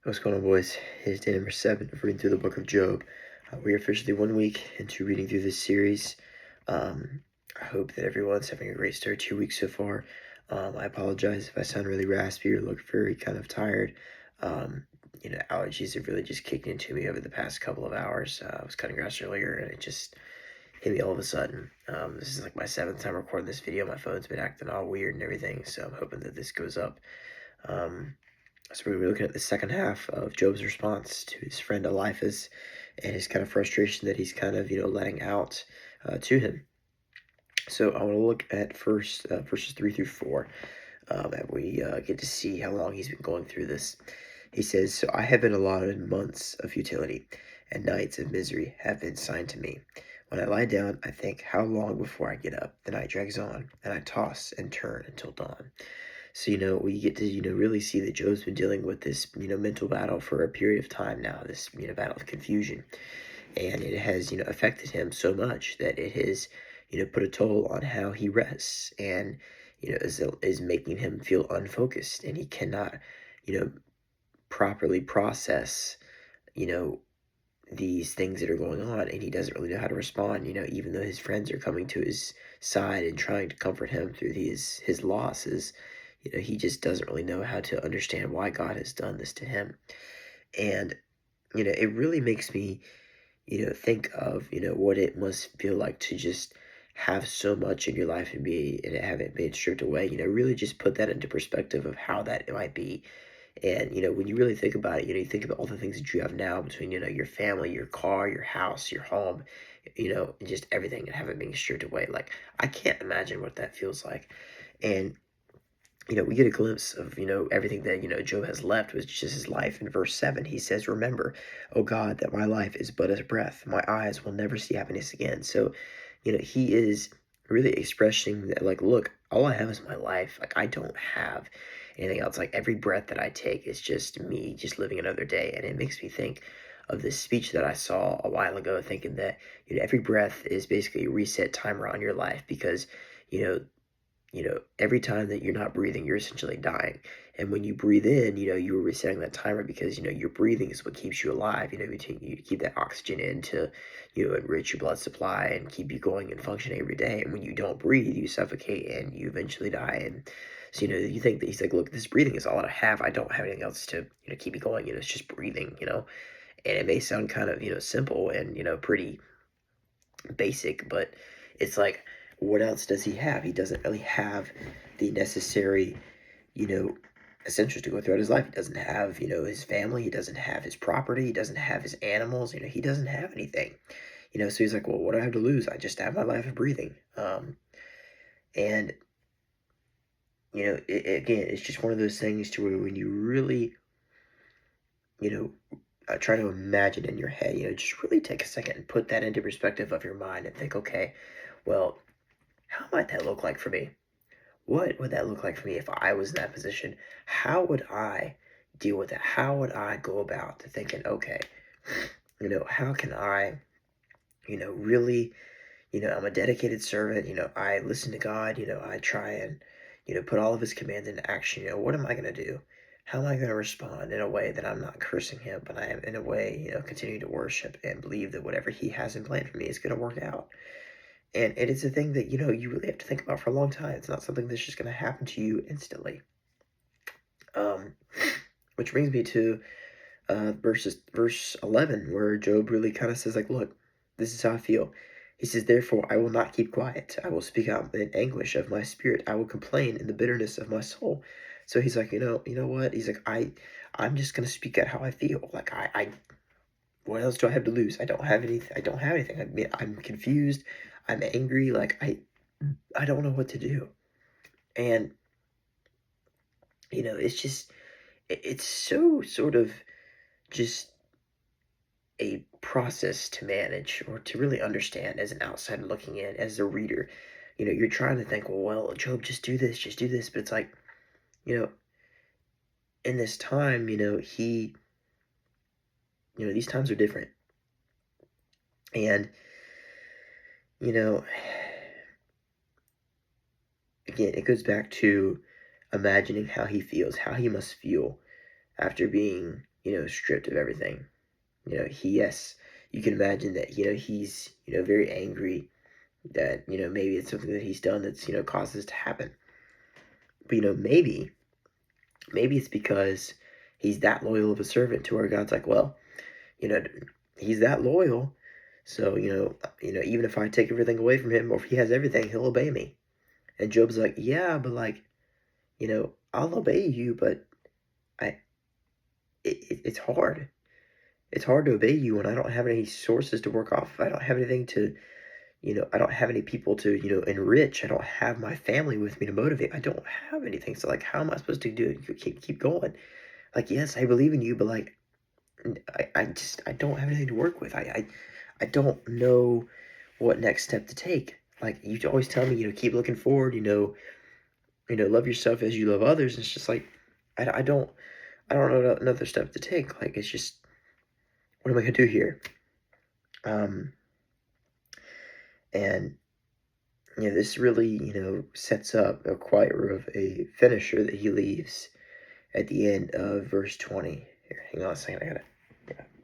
What's going on, boys? It is day number 7 of reading through the book of Job. We are officially 1 week into reading through this series. I hope that everyone's having a great start to your week so far. I apologize if I sound really raspy or look very kind of tired. Allergies have really just kicked into me over the past couple of hours. I was cutting grass earlier and it just hit me all of a sudden. This is like my 7th time recording this video. My phone's been acting all weird and everything, so I'm hoping that this goes up. So we're looking at the second half of Job's response to his friend Eliphaz and his kind of frustration that he's kind of, letting out to him. So I want to look at first verses 3 through 4, and we get to see how long he's been going through this. He says, "So I have been allotted months of futility, and nights of misery have been assigned to me. When I lie down, I think, how long before I get up? The night drags on, and I toss and turn until dawn." So, we get to, really see that Job's been dealing with this, mental battle for a period of time now, this, battle of confusion. And it has, affected him so much that it has, put a toll on how he rests and, is making him feel unfocused. And he cannot, properly process, these things that are going on. And he doesn't really know how to respond, even though his friends are coming to his side and trying to comfort him through his losses. He just doesn't really know how to understand why God has done this to him. And, it really makes me, think of, what it must feel like to just have so much in your life and have it being stripped away, really just put that into perspective of how that might be. And, when you really think about it, you think about all the things that you have now between, your family, your car, your house, your home, and just everything, and have it being stripped away. Like, I can't imagine what that feels like. And, we get a glimpse of, everything that, Job has left was just his life. In verse 7, he says, "Remember, O God, that my life is but as breath. My eyes will never see happiness again." So, he is really expressing that, like, look, all I have is my life. Like, I don't have anything else. Like, every breath that I take is just me, just living another day. And it makes me think of this speech that I saw a while ago, thinking that, every breath is basically a reset timer on your life because, you know, every time that you're not breathing, you're essentially dying. And when you breathe in, you're resetting that timer because, your breathing is what keeps you alive. You keep that oxygen in to, enrich your blood supply and keep you going and functioning every day. And when you don't breathe, you suffocate and you eventually die. And so, you think that he's like, look, this breathing is all that I have. I don't have anything else to, keep me going. It's just breathing. And it may sound kind of, simple and, pretty basic, but it's like, what else does he have? He doesn't really have the necessary, you know, essentials to go throughout his life. He doesn't have, his family. He doesn't have his property. He doesn't have his animals. He doesn't have anything. So he's like, well, what do I have to lose? I just have my life of breathing. And again, it's just one of those things to where when you really, you know, try to imagine in your head, just really take a second and put that into perspective of your mind and think, okay, well, how might that look like for me? What would that look like for me if I was in that position? How would I deal with that? How would I go about to thinking, okay, how can I, really, I'm a dedicated servant, I listen to God, I try and, put all of his commands into action. What am I going to do? How am I going to respond in a way that I'm not cursing him, but I am in a way, continue to worship and believe that whatever he has in plan for me is going to work out. And it is a thing that, you really have to think about for a long time. It's not something that's just going to happen to you instantly. Which brings me to verse 11, where Job really kind of says, like, look, this is how I feel. He says, "Therefore, I will not keep quiet. I will speak out in anguish of my spirit. I will complain in the bitterness of my soul." So he's like, you know what? He's like, I'm just going to speak out how I feel. Like, what else do I have to lose? I don't have anything. I don't have anything. I mean, I'm confused. I'm angry. Like, I don't know what to do. And, it's just, it's so sort of just a process to manage or to really understand as an outsider looking in, as a reader. You're trying to think, well, Job, just do this, just do this. But it's like, in this time, these times are different. And, you know, again, it goes back to imagining how he feels, how he must feel after being, stripped of everything. Yes, you can imagine that, he's, very angry that, maybe it's something that he's done that's, caused this to happen. But, maybe it's because he's that loyal of a servant to where God's like, well, you know, he's that loyal. So, even if I take everything away from him, or if he has everything, he'll obey me. And Job's like, yeah, but like, I'll obey you, but I, it's hard. It's hard to obey you when I don't have any sources to work off. I don't have anything to, I don't have any people to, enrich. I don't have my family with me to motivate. I don't have anything. So like, how am I supposed to do it? Keep going. Like, yes, I believe in you, but like, I don't have anything to work with. I don't know what next step to take. Like, you always tell me, keep looking forward, love yourself as you love others. It's just like, I don't know another step to take. Like, it's just, what am I going to do here? And, this really, sets up a choir of a finisher that he leaves at the end of verse 20. Here, hang on a second.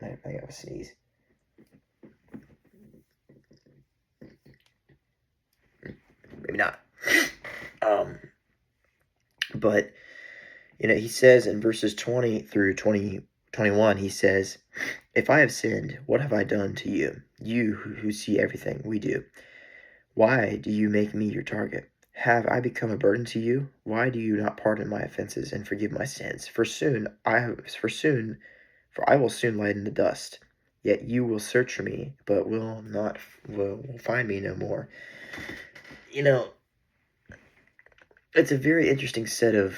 I gotta sneeze. Maybe not. But, he says in verses 20 through 21, he says, if I have sinned, what have I done to you? You who see everything we do. Why do you make me your target? Have I become a burden to you? Why do you not pardon my offenses and forgive my sins? For I will soon lie in the dust. Yet you will search for me, but will find me no more. It's a very interesting set of,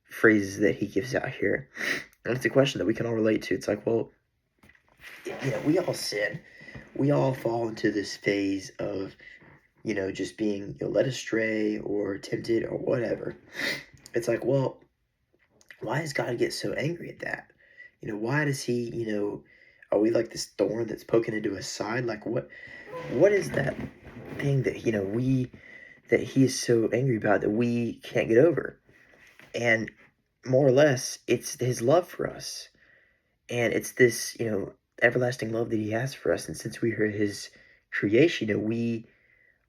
phrases that he gives out here. And it's a question that we can all relate to. It's like, well, we all sin. We all fall into this phase of, just being led astray or tempted or whatever. It's like, well, why does God get so angry at that? Why does he, are we like this thorn that's poking into his side? Like, what is that thing that, that he is so angry about that we can't get over? And more or less, it's his love for us. And it's this, everlasting love that he has for us. And since we are his creation, we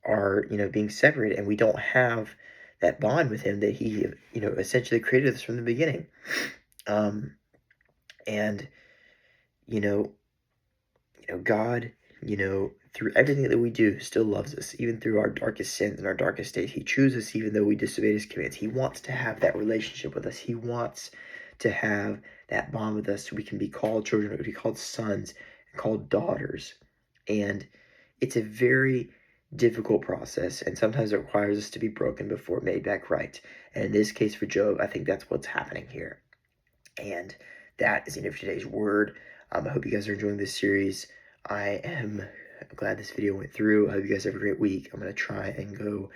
are, being separated, and we don't have that bond with him that he, essentially created us from the beginning. And, God, through everything that we do, still loves us, even through our darkest sins and our darkest days. He chooses us even though we disobeyed his commands. He wants to have that relationship with us. He wants to have that bond with us so we can be called children, we can be called sons, and called daughters. And it's a very difficult process, and sometimes it requires us to be broken before made back right. And in this case for Job, I think that's what's happening here. And that is the end of today's word. I hope you guys are enjoying this series. I am glad this video went through. I hope you guys have a great week. I'm going to try and go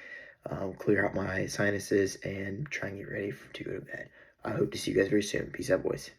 clear out my sinuses and try and get ready to go to bed. I hope to see you guys very soon. Peace out, boys.